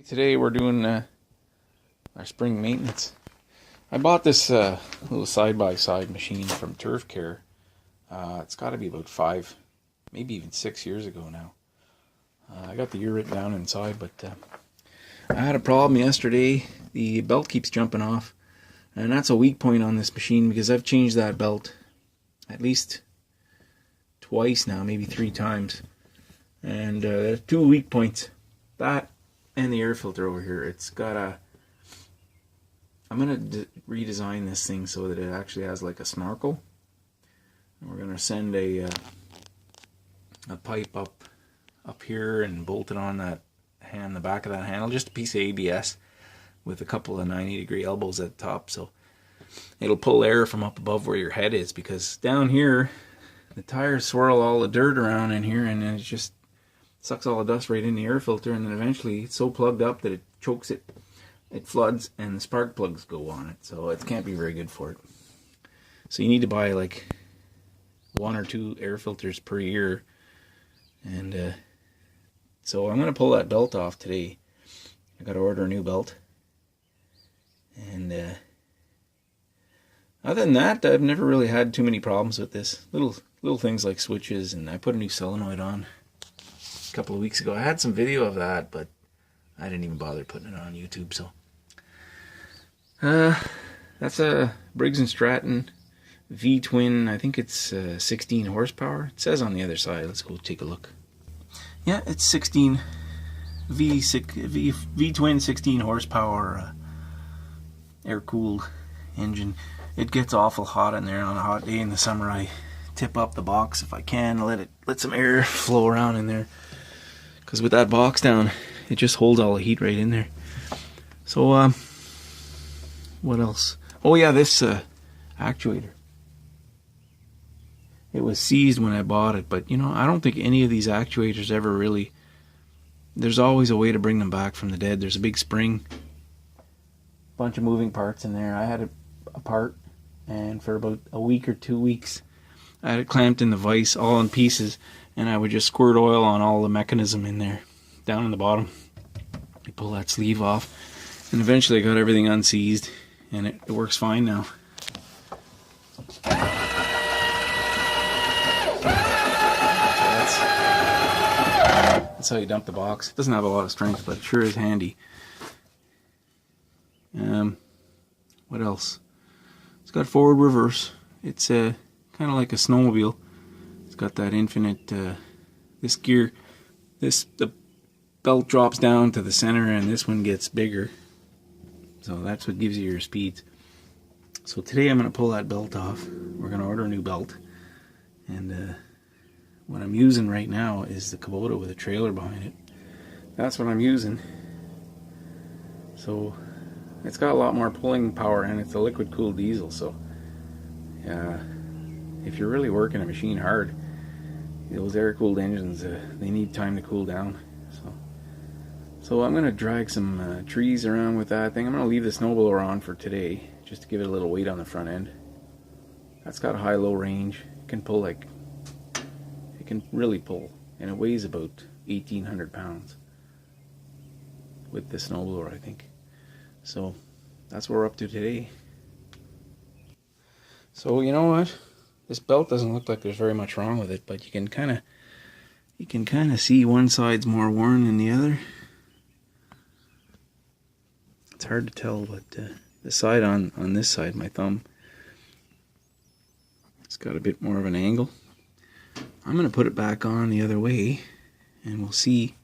Today we're doing our spring maintenance. I bought this little side-by-side machine from Turf Care. It's got to be about 5, maybe even 6 years ago now. I got the year written down inside, but I had a problem yesterday. The belt keeps jumping off, and that's a weak point on this machine because I've changed that belt at least twice now, maybe 3 times. And there's 2 weak points. That and the air filter over here. It's got a... I'm going to redesign this thing so that it actually has like a snorkel. And we're going to send a pipe up here and bolt it on that the back of that handle. Just a piece of ABS with a couple of 90-degree elbows at the top. So it'll pull air from up above where your head is, because down here the tires swirl all the dirt around in here, and then it just sucks all the dust right in the air filter, and then eventually it's so plugged up that it chokes it, it floods, and the spark plugs go on it, so it can't be very good for it. So you need to buy like 1 or 2 air filters per year, and so I'm going to pull that belt off today. I got to order a new belt, and other than that, I've never really had too many problems with this. Little things like switches, and I put a new solenoid on a couple of weeks ago. I had some video of that, but I didn't even bother putting it on YouTube. So that's a Briggs & Stratton V-twin. I think it's 16 horsepower. It says on the other side. Let's go take a look. Yeah, it's 16 V-twin 16 horsepower air-cooled engine. It gets awful hot in there on a hot day in the summer. I tip up the box if I can, let some air flow around in there, because with that box down, it just holds all the heat right in there. So what else? Oh yeah, this actuator. It was seized when I bought it, but you know, I don't think any of these actuators ever really... There's always a way to bring them back from the dead. There's a big spring, bunch of moving parts in there. I had it apart, and for about a week or 2 weeks I had it clamped in the vise, all in pieces, and I would just squirt oil on all the mechanism in there, down in the bottom. I pull that sleeve off, and eventually I got everything unseized, and it works fine now. That's how you dump the box. It doesn't have a lot of strength, but it sure is handy. What else? It's got forward reverse. It's kind of like a snowmobile. It's got that infinite, this gear, the belt drops down to the center, and this one gets bigger. So that's what gives you your speeds. So today I'm going to pull that belt off. We're going to order a new belt. And what I'm using right now is the Kubota with a trailer behind it. That's what I'm using. So it's got a lot more pulling power, and it's a liquid cooled diesel. So if you're really working a machine hard, those air cooled engines, they need time to cool down. So I'm going to drag some trees around with that thing. I'm going to leave the snowblower on for today, just to give it a little weight on the front end. That's got a high-low range. It can pull it can really pull, and it weighs about 1,800 pounds with the snowblower, I think. So that's what we're up to today. So you know what? This belt doesn't look like there's very much wrong with it, but you can kind of see one side's more worn than the other. It's hard to tell, but the side on this side, my thumb, it's got a bit more of an angle. I'm going to put it back on the other way, and we'll see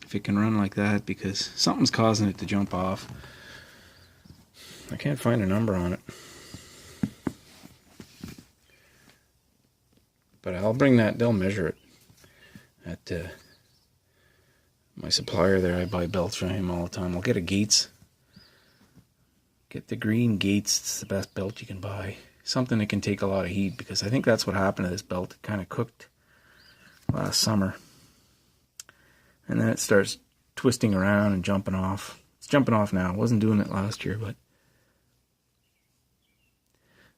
if it can run like that, because something's causing it to jump off. I can't find a number on it, but I'll bring that. They'll measure it at my supplier there. I buy belts from him all the time. I'll get a Gates. Get the green Gates. It's the best belt you can buy. Something that can take a lot of heat, because I think that's what happened to this belt. It kind of cooked last summer, and then it starts twisting around and jumping off. It's jumping off now. It wasn't doing it last year, but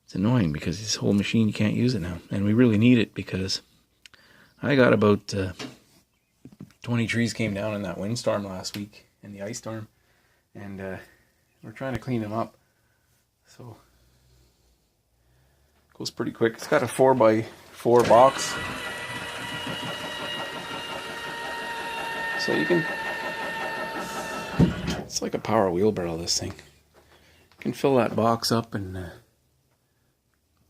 it's annoying because this whole machine, you can't use it now, and we really need it, because I got about 20 trees came down in that windstorm last week, in the ice storm, and we're trying to clean them up. So it goes pretty quick. It's got a 4x4 box, so you can, it's like a power wheelbarrow, this thing. You can fill that box up and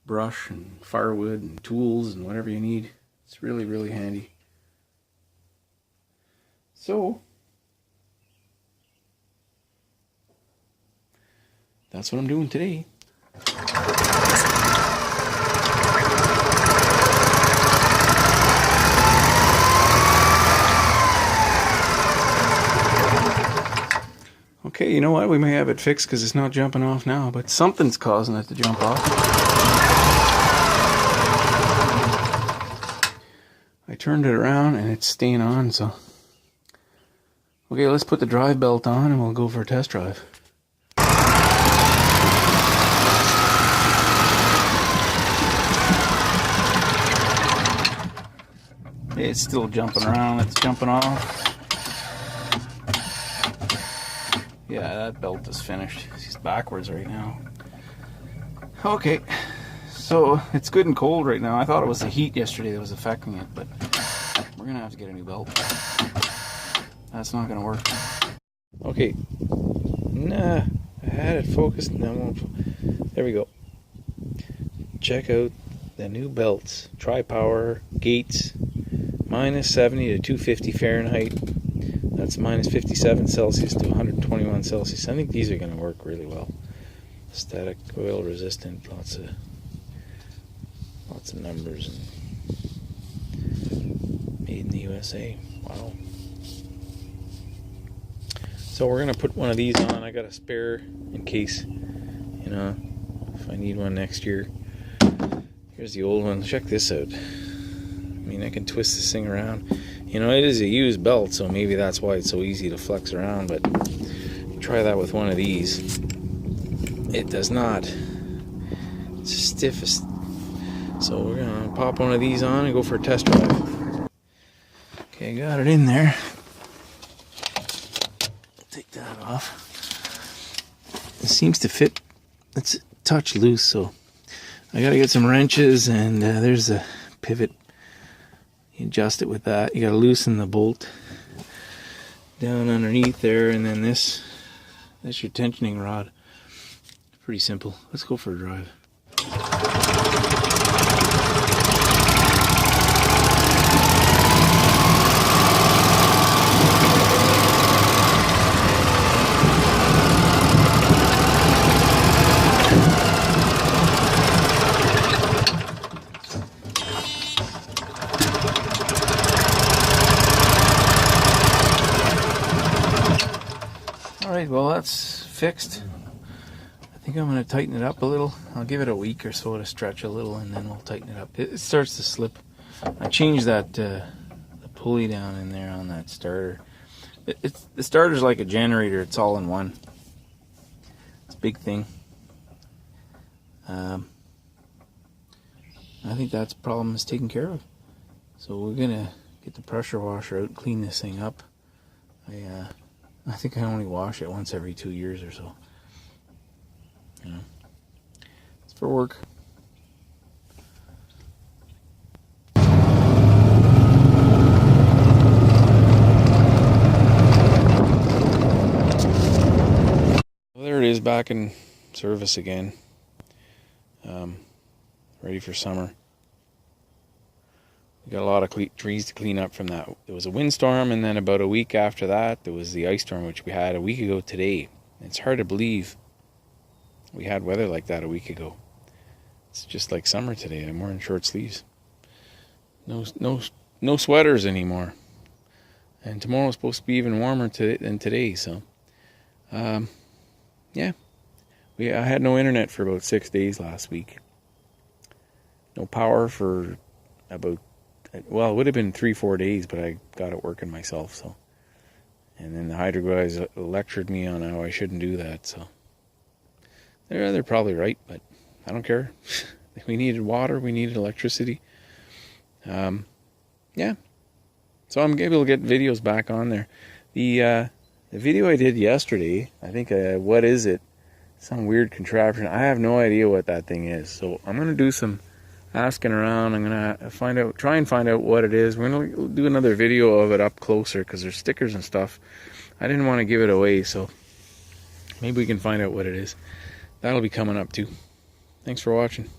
brush and firewood and tools and whatever you need. It's really, really handy. So that's what I'm doing today. Okay, you know what? We may have it fixed because it's not jumping off now, but something's causing it to jump off. I turned it around and it's staying on, so. Okay, let's put the drive belt on and we'll go for a test drive. It's still jumping around, it's jumping off. Yeah, that belt is finished. He's backwards right now. Okay, so it's good and cold right now. I thought it was the heat yesterday that was affecting it, but we're gonna have to get a new belt. That's not gonna work. Okay, nah, I had it focused. No, there we go. Check out the new belts. Tri-Power Gates, minus 70 to 250 Fahrenheit. That's minus 57 Celsius to 121 Celsius. I think these are going to work really well. Static, oil resistant, lots of numbers, and made in the USA. Wow. So we're going to put one of these on. I got a spare in case, you know, if I need one next year. Here's the old one. Check this out. I mean, I can twist this thing around. You know, it is a used belt, so maybe that's why it's so easy to flex around, but try that with one of these. It does not. It's stiff as... So we're going to pop one of these on and go for a test drive. Okay, got it in there. Take that off. It seems to fit. It's a touch loose, so I got to get some wrenches, and there's a pivot. You adjust it with that. You got to loosen the bolt down underneath there, and then that's your tensioning rod. Pretty simple. Let's go for a drive. Alright, well that's fixed. I think I'm going to tighten it up a little. I'll give it a week or so to stretch a little, and then we'll tighten it up. It starts to slip. I changed that the pulley down in there on that starter. The starter's like a generator. It's all in one. It's a big thing. I think that's problem is taken care of. So we're going to get the pressure washer out, clean this thing up. I think I only wash it once every 2 years or so. You know, it's for work. Well, there it is, back in service again. Ready for summer. We got a lot of trees to clean up from that. There was a windstorm, and then about a week after that, there was the ice storm, which we had a week ago today. It's hard to believe we had weather like that a week ago. It's just like summer today. I'm wearing short sleeves. No sweaters anymore. And tomorrow's supposed to be even warmer than today. So, yeah. I had no internet for about 6 days last week. No power for about, well, it would have been 3-4 days, but I got it working myself. So, and then the hydro guys lectured me on how I shouldn't do that. So they're probably right, but I don't care. We needed water, we needed electricity. Yeah. So I'm able to get videos back on there. The video I did yesterday, I think, what is it? Some weird contraption. I have no idea what that thing is. So I'm going to do some asking around. I'm going to try and find out what it is. We're going to do another video of it up closer because there's stickers and stuff. I didn't want to give it away, so maybe we can find out what it is. That'll be coming up too. Thanks for watching.